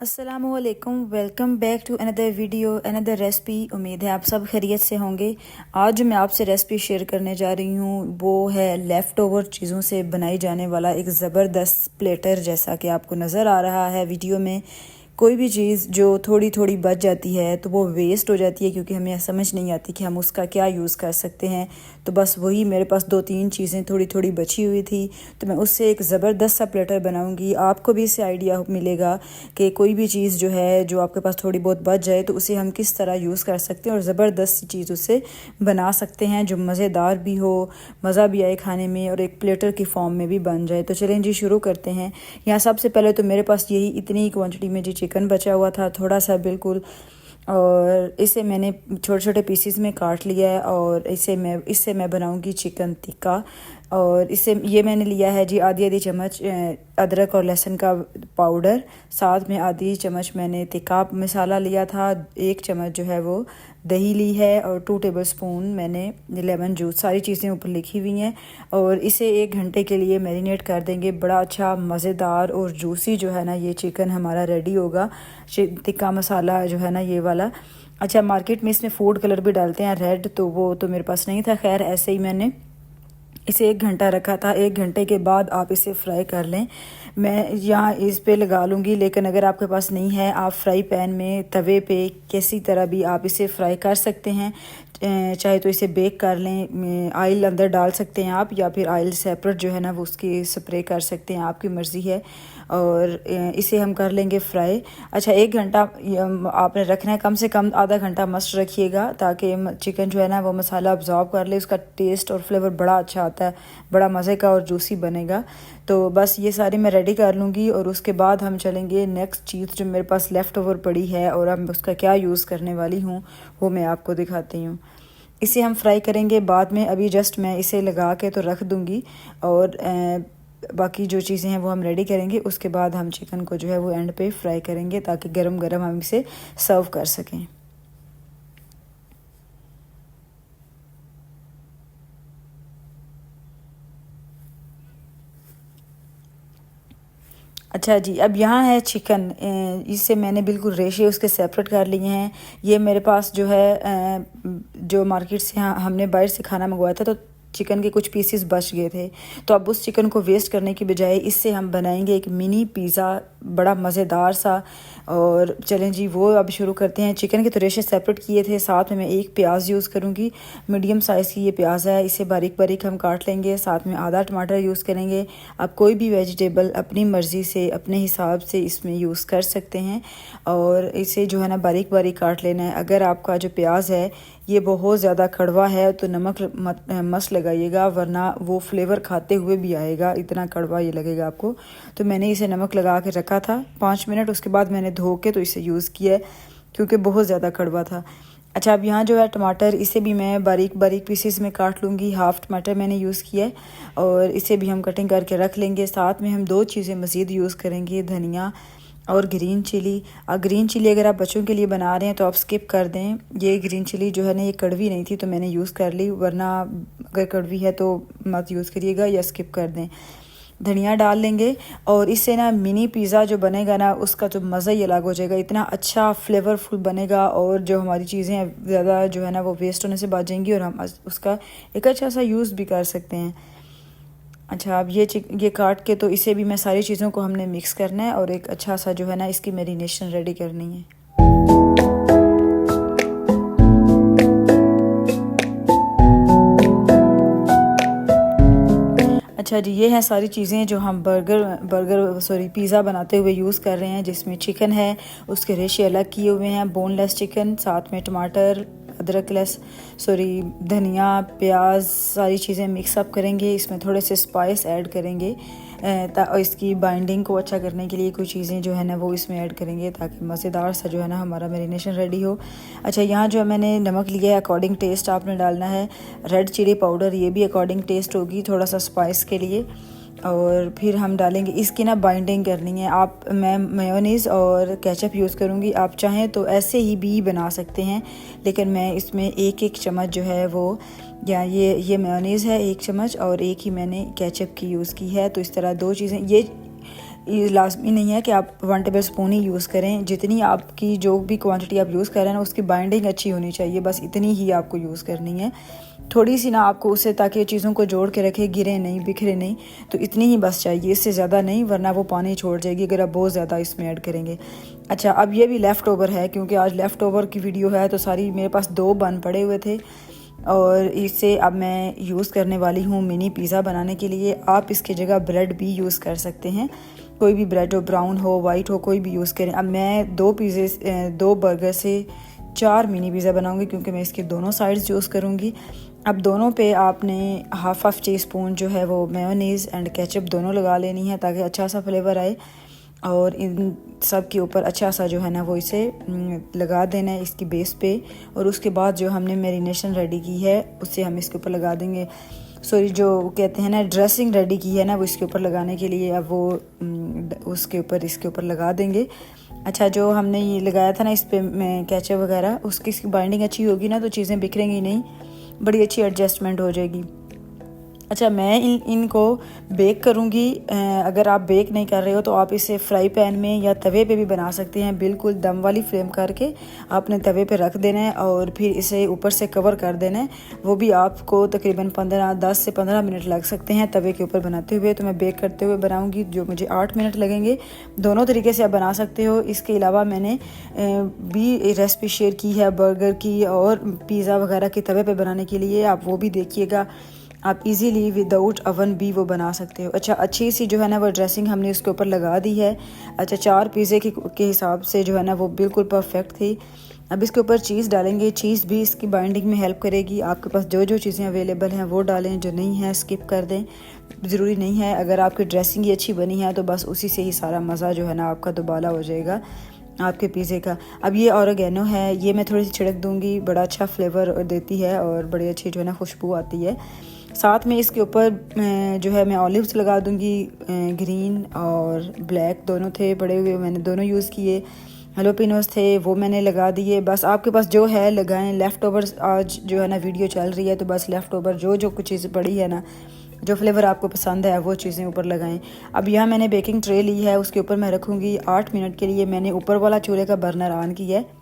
अस्सलामुअलैकुम, welcome back to another video, another recipe. उम्मीद है आप सब खैरियत से होंगे। आज जो मैं आपसे रेसिपी शेयर करने जा रही हूँ वो है लेफ़्ट ओवर चीज़ों से बनाई जाने वाला एक ज़बरदस्त प्लेटर। जैसा कि आपको नज़र आ रहा है वीडियो में, कोई भी चीज़ जो थोड़ी थोड़ी बच जाती है तो वो वेस्ट हो जाती है, क्योंकि हमें समझ नहीं आती कि हम उसका क्या यूज़ कर सकते हैं। तो बस वही मेरे पास 2-3 चीज़ें थोड़ी थोड़ी बची हुई थी, तो मैं उससे एक ज़बरदस्त सा प्लेटर बनाऊंगी। आपको भी इससे आइडिया मिलेगा कि कोई भी चीज़ जो है, जो आपके पास थोड़ी बहुत बच जाए, तो उसे हम किस तरह यूज़ कर सकते हैं और ज़बरदस्त सी चीज़ उससे बना सकते हैं जो मज़ेदार भी हो, मज़ा भी आए खाने में और एक प्लेटर की फॉर्म में भी बन जाए। तो चलें जी, शुरू करते हैं। यहाँ सबसे पहले तो मेरे पास यही इतनी ही क्वांटिटी में जी चिकन बचा हुआ था, थोड़ा सा बिल्कुल, और इसे मैंने छोटे छोटे पीसीज में काट लिया है और इससे मैं बनाऊंगी चिकन टिक्का। और इसे ये मैंने लिया है जी आधी आधी चम्मच अदरक और लहसुन का पाउडर, साथ में आधी चम्मच मैंने टिक्का मसाला लिया था, 1 चम्मच जो है वो दही ली है और 2 टेबलस्पून मैंने लेमन जूस। सारी चीज़ें ऊपर लिखी हुई हैं। और इसे 1 घंटे के लिए मैरिनेट कर देंगे। बड़ा अच्छा मज़ेदार और जूसी जो है ना ये चिकन हमारा रेडी होगा। टिक्का मसाला जो है ना ये वाला, अच्छा मार्केट में इसमें फूड कलर भी डालते हैं रेड, तो वो तो मेरे पास नहीं था। खैर ऐसे ही मैंने इसे 1 घंटा रखा था। 1 घंटे के बाद आप इसे फ्राई कर लें। मैं यहाँ इस पे लगा लूँगी, लेकिन अगर आपके पास नहीं है, आप फ्राई पैन में तवे पे किसी तरह भी आप इसे फ्राई कर सकते हैं। चाहे तो इसे बेक कर लें, आयल अंदर डाल सकते हैं आप, या फिर आयल सेपरेट जो है ना वो उसकी स्प्रे कर सकते हैं, आपकी मर्ज़ी है। और इसे हम कर लेंगे फ्राई। अच्छा 1 घंटा आपने रखना है, कम से कम आधा घंटा मस्ट रखिएगा, ताकि चिकन जो है ना वो मसाला अब्जॉर्ब कर ले। उसका टेस्ट और फ्लेवर बड़ा अच्छा आता है, बड़ा मज़े का और जूसी बनेगा। तो बस ये सारी मैं रेडी कर लूँगी और उसके बाद हम चलेंगे नेक्स्ट चीज़ जो मेरे पास लेफ़्ट ओवर पड़ी है और अब उसका क्या यूज़ करने वाली हूँ वो मैं आपको दिखाती हूँ। इसे हम फ्राई करेंगे बाद में, अभी जस्ट मैं इसे लगा के तो रख दूँगी और बाकी जो चीज़ें हैं वो हम रेडी करेंगे। उसके बाद हम चिकन को जो है वो एंड पे फ्राई करेंगे, ताकि गरम गरम हम इसे सर्व कर सकें। अच्छा जी, अब यहाँ है चिकन। इसे मैंने बिल्कुल रेशे उसके सेपरेट कर लिए हैं। ये मेरे पास जो है जो मार्केट से हमने बाहर से खाना मंगवाया था, तो चिकन के कुछ पीसेस बच गए थे। तो अब उस चिकन को वेस्ट करने की बजाय इससे हम बनाएंगे एक मिनी पिज़्ज़ा, बड़ा मज़ेदार सा। और चलें जी वो अब शुरू करते हैं। चिकन के तो रेशे सेपरेट किए थे, साथ में मैं 1 प्याज यूज़ करूँगी। मीडियम साइज़ की ये प्याज है, इसे बारीक बारीक हम काट लेंगे। साथ में आधा टमाटर यूज़ करेंगे। आप कोई भी वेजिटेबल अपनी मर्ज़ी से अपने हिसाब से इसमें यूज़ कर सकते हैं। और इसे जो है ना बारीक बारीक काट लेना है। अगर आपका जो प्याज है ये बहुत ज़्यादा कड़वा है तो नमक मस्त लगाइएगा, वरना वो फ्लेवर खाते हुए भी आएगा, इतना कड़वा ये लगेगा आपको। तो मैंने इसे नमक लगा के रखा था 5 मिनट, उसके बाद मैंने धो के तो इसे यूज़ किया है, क्योंकि बहुत ज़्यादा कड़वा था। अच्छा अब यहाँ जो है टमाटर, इसे भी मैं बारीक बारीक पीसेस में काट लूँगी। हाफ़ टमाटर मैंने यूज़ किया है और इसे भी हम कटिंग करके रख लेंगे। साथ में हम 2 चीज़ें मज़ीद यूज़ करेंगे, धनिया और ग्रीन चिली। ग्रीन चिली अगर आप बच्चों के लिए बना रहे हैं तो आप स्किप कर दें। ये ग्रीन चिली जो है ना ये कड़वी नहीं थी तो मैंने यूज़ कर ली, वरना अगर कड़वी है तो मत यूज़ करिएगा या स्किप कर दें। धनिया डाल लेंगे और इससे ना मिनी पिज़्ज़ा जो बनेगा ना उसका तो मज़ा ही अलग हो जाएगा, इतना अच्छा फ्लेवरफुल बनेगा। और जो हमारी चीज़ें ज़्यादा जो है ना वो वेस्ट होने से बच जाएंगी और हम उसका एक अच्छा सा यूज़ भी कर सकते हैं। अच्छा अब ये काट के तो इसे भी मैं सारी चीज़ों को हमने मिक्स करना है और एक अच्छा सा जो है ना इसकी मैरिनेशन रेडी करनी है। अच्छा जी, ये हैं सारी चीज़ें जो हम पिज़्ज़ा बनाते हुए यूज़ कर रहे हैं, जिसमें चिकन है, उसके रेशे अलग किए हुए हैं, बोनलेस चिकन, साथ में टमाटर, धनिया, प्याज, सारी चीज़ें मिक्स अप करेंगे। इसमें थोड़े से स्पाइस ऐड करेंगे और इसकी बाइंडिंग को अच्छा करने के लिए कुछ चीज़ें जो है ना वो इसमें ऐड करेंगे, ताकि मज़ेदार सा जो है ना हमारा मैरिनेशन रेडी हो। अच्छा यहाँ जो मैंने नमक लिया है अकॉर्डिंग टेस्ट आपने डालना है। रेड चिली पाउडर ये भी अकॉर्डिंग टेस्ट होगी, थोड़ा सा स्पाइस के लिए। और फिर हम डालेंगे इसकी ना बाइंडिंग करनी है। मैं मेयोनीज़ और केचप यूज़ करूँगी, आप चाहें तो ऐसे ही भी बना सकते हैं, लेकिन मैं इसमें 1-1 चम्मच जो है वो, या ये मेयोनीज़ है 1 चम्मच और 1 ही मैंने केचप की यूज़ की है। तो इस तरह 2 चीज़ें, ये ये लाजमी नहीं है कि आप 1 टेबल स्पून ही यूज़ करें। जितनी आपकी जो भी क्वांटिटी आप यूज़ कर रहे हैं ना, उसकी बाइंडिंग अच्छी होनी चाहिए, बस इतनी ही आपको यूज़ करनी है। थोड़ी सी ना आपको उससे, ताकि चीज़ों को जोड़ के रखे, गिरे नहीं, बिखरे नहीं, तो इतनी ही बस चाहिए, इससे ज़्यादा नहीं, वरना वो पानी छोड़ जाएगी अगर आप बहुत ज़्यादा इसमें ऐड करेंगे। अच्छा, अब ये भी लेफ़्ट ओवर है, क्योंकि आज लेफ़्ट ओवर की वीडियो है, तो सारी मेरे पास 2 बन पड़े हुए थे और इससे अब मैं यूज़ करने वाली हूँ मिनी पिज़्ज़ा बनाने के लिए। आप इसकी जगह ब्रेड भी यूज़ कर सकते हैं, कोई भी ब्रेड हो, ब्राउन हो, वाइट हो, कोई भी यूज़ करें। अब मैं 2 बर्गर से 4 मिनी पिज़्ज़ा बनाऊंगी, क्योंकि मैं इसके दोनों साइड्स यूज़ करूंगी। अब दोनों पे आपने हाफ टी स्पून जो है वो मेयोनीज़ एंड केचप दोनों लगा लेनी है, ताकि अच्छा सा फ्लेवर आए। और इन सब के ऊपर अच्छा सा जो है ना वो इसे लगा देना है इसकी बेस पे। और उसके बाद जो हमने मैरिनेशन रेडी की है उससे हम इसके ऊपर लगा देंगे। सॉरी, जो कहते हैं ना ड्रेसिंग रेडी की है ना, वो इसके ऊपर लगाने के लिए अब वो उसके ऊपर इसके ऊपर लगा देंगे। अच्छा, जो हमने ये लगाया था ना इस पे केचप वगैरह, उसकी इसकी बाइंडिंग अच्छी होगी ना, तो चीज़ें बिखरेंगी नहीं, बड़ी अच्छी एडजस्टमेंट हो जाएगी। अच्छा, मैं इनको बेक करूँगी। अगर आप बेक नहीं कर रहे हो तो आप इसे फ्राई पैन में या तवे पे भी बना सकते हैं। बिल्कुल दम वाली फ्लेम करके आपने तवे पे रख देना है और फिर इसे ऊपर से कवर कर देना है। वो भी आपको तकरीबन 10 से 15 मिनट लग सकते हैं तवे के ऊपर बनाते हुए। तो मैं बेक करते हुए बनाऊँगी, जो मुझे 8 मिनट लगेंगे। दोनों तरीके से आप बना सकते हो। इसके अलावा मैंने भी रेसिपी शेयर की है बर्गर की और पिज़्ज़ा वगैरह के तवे पे बनाने के लिए, आप वो भी देखिएगा। आप इजीली विदाउट अवन भी वो बना सकते हो। अच्छा, अच्छी सी जो है ना वो ड्रेसिंग हमने उसके ऊपर लगा दी है। अच्छा, 4 पिज़्ज़े के हिसाब से जो है ना वो बिल्कुल परफेक्ट थी। अब इसके ऊपर चीज़ डालेंगे। चीज़ भी इसकी बाइंडिंग में हेल्प करेगी। आपके पास जो जो चीज़ें अवेलेबल हैं वो डालें, जो नहीं है स्किप कर दें, ज़रूरी नहीं है। अगर आपकी ड्रेसिंग ही अच्छी बनी है तो बस उसी से ही सारा मज़ा जो है ना आपका दुबाला हो जाएगा आपके पिज़्ज़े का। अब ये ऑरिगेनो है, ये मैं थोड़ी सी छिड़क दूँगी, बड़ा अच्छा फ्लेवर देती है और बड़ी अच्छी जो है ना खुशबू आती है। साथ में इसके ऊपर जो है मैं ऑलिव्स लगा दूँगी, ग्रीन और ब्लैक दोनों थे पड़े हुए, मैंने दोनों यूज़ किए। हेलोपिनोस थे, वो मैंने लगा दिए। बस आपके पास जो है लगाएं। लेफ़्ट ओवर आज जो है ना वीडियो चल रही है, तो बस लेफ़्ट ओवर जो कुछ चीज़ पड़ी है ना, जो फ्लेवर आपको पसंद है वो चीज़ें ऊपर लगाएं। अब यहाँ मैंने बेकिंग ट्रे ली है, उसके ऊपर मैं रखूँगी 8 मिनट के लिए। मैंने ऊपर वाला चूल्हे का बर्नर ऑन किया है,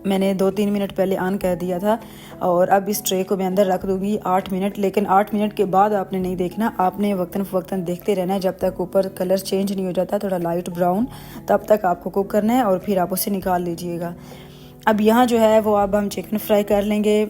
मैंने 2-3 मिनट पहले ऑन कर दिया था। और अब इस ट्रे को मैं अंदर रख दूँगी 8 मिनट। लेकिन 8 मिनट के बाद आपने नहीं देखना, आपने वक्तन फ़वक्तन देखते रहना है जब तक ऊपर कलर चेंज नहीं हो जाता थोड़ा लाइट ब्राउन, तब तक आपको कुक करना है और फिर आप उसे निकाल लीजिएगा। अब यहाँ जो है वो अब हम चिकन फ्राई कर लेंगे,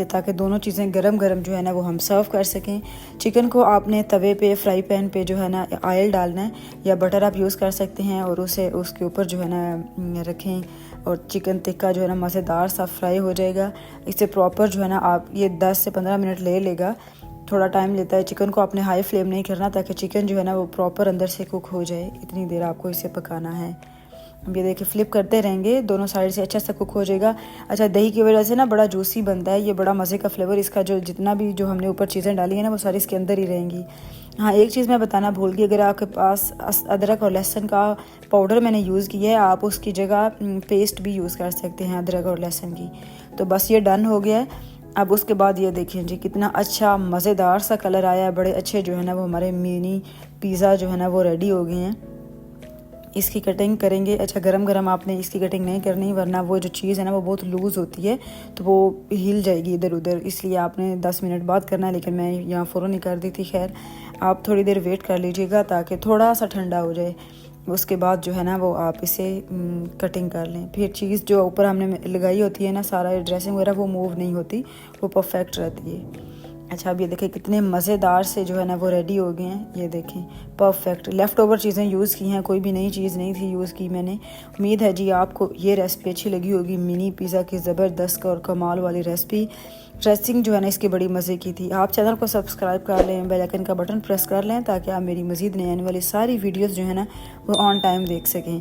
ताकि दोनों चीज़ें गरम गरम जो है ना वो हम सर्व कर सकें। चिकन को आपने तवे पे फ्राई पैन पे जो है ना ऑयल डालना है, या बटर आप यूज़ कर सकते हैं, और उसे उसके ऊपर जो है ना रखें और चिकन टिक्का जो है ना मज़ेदार सा फ्राई हो जाएगा। इससे प्रॉपर जो है ना आप ये 10 से 15 मिनट ले लेगा, थोड़ा टाइम लेता है। चिकन को आपने हाई फ्लेम नहीं करना, ताकि चिकन जो है ना वो प्रॉपर अंदर से कुक हो जाए, इतनी देर आपको इसे पकाना है। अब ये देखिए फ्लिप करते रहेंगे, दोनों साइड से अच्छा सा कुक हो जाएगा। अच्छा, दही की वजह से ना बड़ा जूसी बनता है, ये बड़ा मज़े का फ्लेवर इसका, जो जितना भी जो हमने ऊपर चीज़ें डाली है ना वो सारी इसके अंदर ही रहेंगी। हाँ, एक चीज़ मैं बताना भूल गई, अगर आपके पास अदरक और लहसुन का पाउडर मैंने यूज़ किया है, आप उसकी जगह पेस्ट भी यूज़ कर सकते हैं अदरक और लहसुन की। तो बस ये डन हो गया है। अब उसके बाद ये देखिए जी कितना अच्छा मज़ेदार सा कलर आया है, बड़े अच्छे जो है ना वो हमारे मिनी पिज़्ज़ा जो है ना वो रेडी हो गए हैं। इसकी कटिंग करेंगे। अच्छा, गरम गरम आपने इसकी कटिंग नहीं करनी, वरना वो जो चीज़ है ना वो बहुत लूज़ होती है, तो वो हिल जाएगी इधर उधर, इसलिए आपने 10 मिनट बाद करना है। लेकिन मैं यहाँ फ़ौरन ही कर दी थी। खैर, आप थोड़ी देर वेट कर लीजिएगा ताकि थोड़ा सा ठंडा हो जाए। उसके बाद जो है ना वो आप इसे कटिंग कर लें। फिर चीज़ जो ऊपर हमने लगाई होती है ना, सारा ड्रेसिंग वगैरह, वो मूव नहीं होती, वो परफेक्ट रहती है। अच्छा, अब ये देखें कितने मज़ेदार से जो है ना वो रेडी हो गए हैं। ये देखें परफेक्ट। लेफ़्ट ओवर चीज़ें यूज़ की हैं, कोई भी नई चीज़ नहीं थी यूज़ की मैंने। उम्मीद है जी आपको ये रेसिपी अच्छी लगी होगी, मिनी पिज़्ज़ा की ज़बरदस्त और कमाल वाली रेसिपी। ड्रेसिंग जो है ना इसकी बड़ी मज़े की थी। आप चैनल को सब्सक्राइब कर लें, बेल आइकन का बटन प्रेस कर लें, ताकि आप मेरी मज़ीद नई आने वाली सारी वीडियोज़ जो है ना वो ऑन टाइम देख सकें।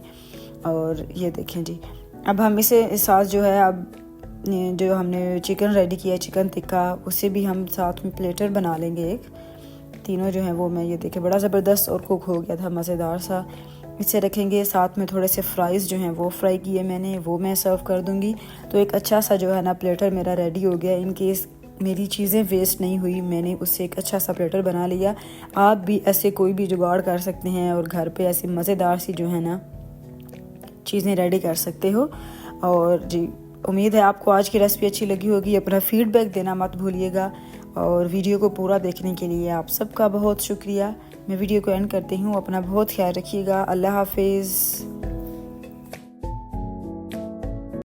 और ये देखें जी, अब हम इसे साथ जो है, अब जो हमने चिकन रेडी किया है, चिकन टिक्का, उसे भी हम साथ में प्लेटर बना लेंगे एक। तीनों जो हैं वो मैं ये देखे बड़ा ज़बरदस्त और कुक हो गया था, मज़ेदार सा। इसे रखेंगे साथ में थोड़े से फ्राइज़ जो हैं वो फ्राई किए मैंने, वो मैं सर्व कर दूँगी। तो एक अच्छा सा जो है ना प्लेटर मेरा रेडी हो गया। इन केस मेरी चीज़ें वेस्ट नहीं हुई, मैंने उससे एक अच्छा सा प्लेटर बना लिया। आप भी ऐसे कोई भी जुगाड़ कर सकते हैं और घर पे ऐसी मज़ेदार सी जो है ना चीज़ें रेडी कर सकते हो। और जी, उम्मीद है आपको आज की रेसिपी अच्छी लगी होगी। अपना फीडबैक देना मत भूलिएगा और वीडियो को पूरा देखने के लिए आप सबका बहुत शुक्रिया। मैं वीडियो को एंड करती हूँ। अपना बहुत ख्याल रखिएगा। अल्लाह हाफिज़।